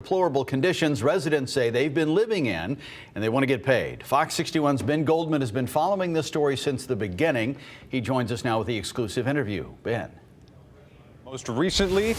Deplorable conditions residents say they've been living in, and they want to get paid. Fox 61's Ben Goldman has been following this story since the beginning. He joins us now with the exclusive interview. Ben. Most recently,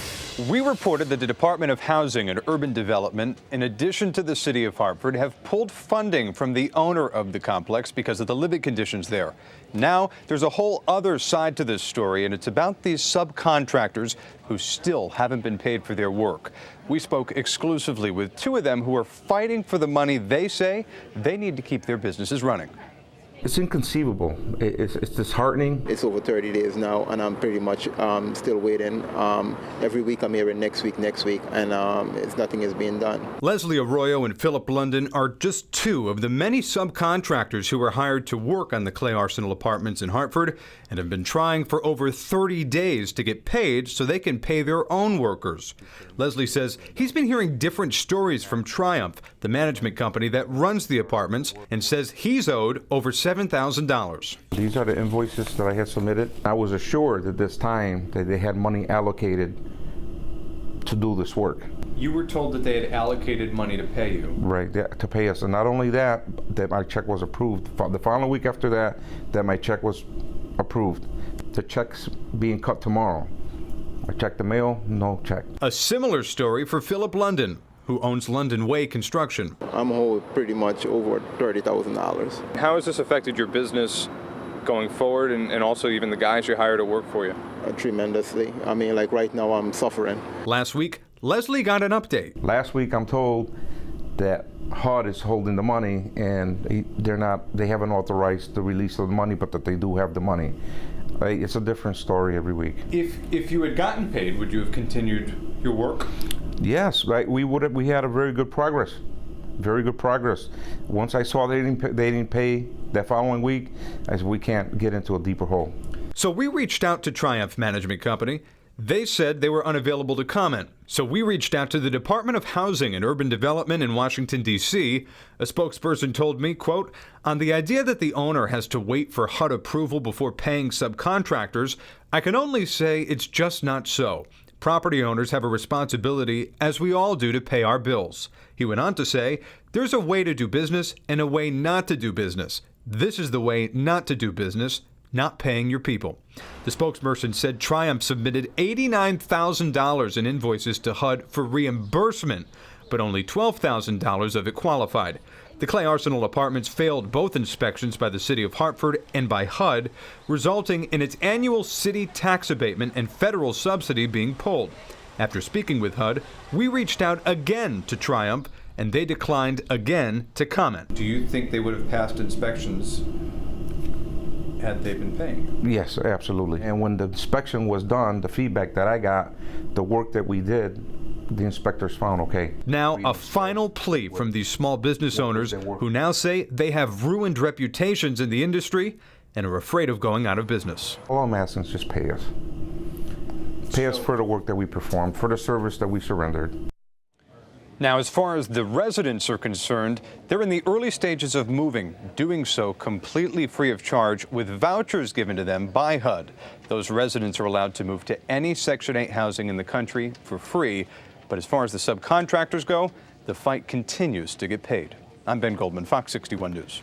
we reported that the Department of Housing and Urban Development, in addition to the city of Hartford, have pulled funding from the owner of the complex because of the living conditions there. Now, there's a whole other side to this story, and it's about these subcontractors who still haven't been paid for their work. We spoke exclusively with two of them who are fighting for the money they say they need to keep their businesses running. It's inconceivable. It's disheartening. It's over 30 days now, and I'm pretty much still waiting. Every week I'm hearing next week, and nothing is being done. Leslie Arroyo and Philip London are just two of the many subcontractors who were hired to work on the Clay Arsenal apartments in Hartford and have been trying for over 30 days to get paid so they can pay their own workers. Leslie says he's been hearing different stories from Triumph, the management company that runs the apartments, and says he's owed over $7,000. These are the invoices that I had submitted. I was assured at this time that they had money allocated to do this work. You were told that they had allocated money to pay you. Right, to pay us. And not only that my check was approved. The following week after that my check was approved. The check's being cut tomorrow. I checked the mail, no check. A similar story for Philip London, who owns London Way Construction. I'm owed pretty much over $30,000. How has this affected your business going forward and also even the guys you hire to work for you? Tremendously. I mean, like right now I'm suffering. Last week, Leslie got an update. Last week I'm told that HUD is holding the money and they haven't authorized the release of the money, but that they do have the money. It's a different story every week. If you had gotten paid, would you have continued your work? Yes, right. We had a very good progress. Very good progress. Once I saw they didn't pay that following week, I said we can't get into a deeper hole. So we reached out to Triumph Management Company. They said they were unavailable to comment. So we reached out to the Department of Housing and Urban Development in Washington, D.C. A spokesperson told me, quote, "On the idea that the owner has to wait for HUD approval before paying subcontractors, I can only say it's just not so. Property owners have a responsibility, as we all do, to pay our bills." He went on to say, "There's a way to do business and a way not to do business. This is the way not to do business, not paying your people." The spokesperson said Triumph submitted $89,000 in invoices to HUD for reimbursement, but only $12,000 of it qualified. The Clay Arsenal apartments failed both inspections by the city of Hartford and by HUD, resulting in its annual city tax abatement and federal subsidy being pulled. After speaking with HUD, we reached out again to Triumph, and they declined again to comment. Do you think they would have passed inspections had they been paying? Yes, absolutely. And when the inspection was done, the feedback that I got, the work that we did, the inspectors found okay. Now, a final plea from these small business owners who now say they have ruined reputations in the industry and are afraid of going out of business. All I'm asking is just pay us. Pay us for the work that we performed, for the service that we surrendered. Now, as far as the residents are concerned, they're in the early stages of moving, doing so completely free of charge with vouchers given to them by HUD. Those residents are allowed to move to any Section 8 housing in the country for free. But as far as the subcontractors go, the fight continues to get paid. I'm Ben Goldman, Fox 61 News.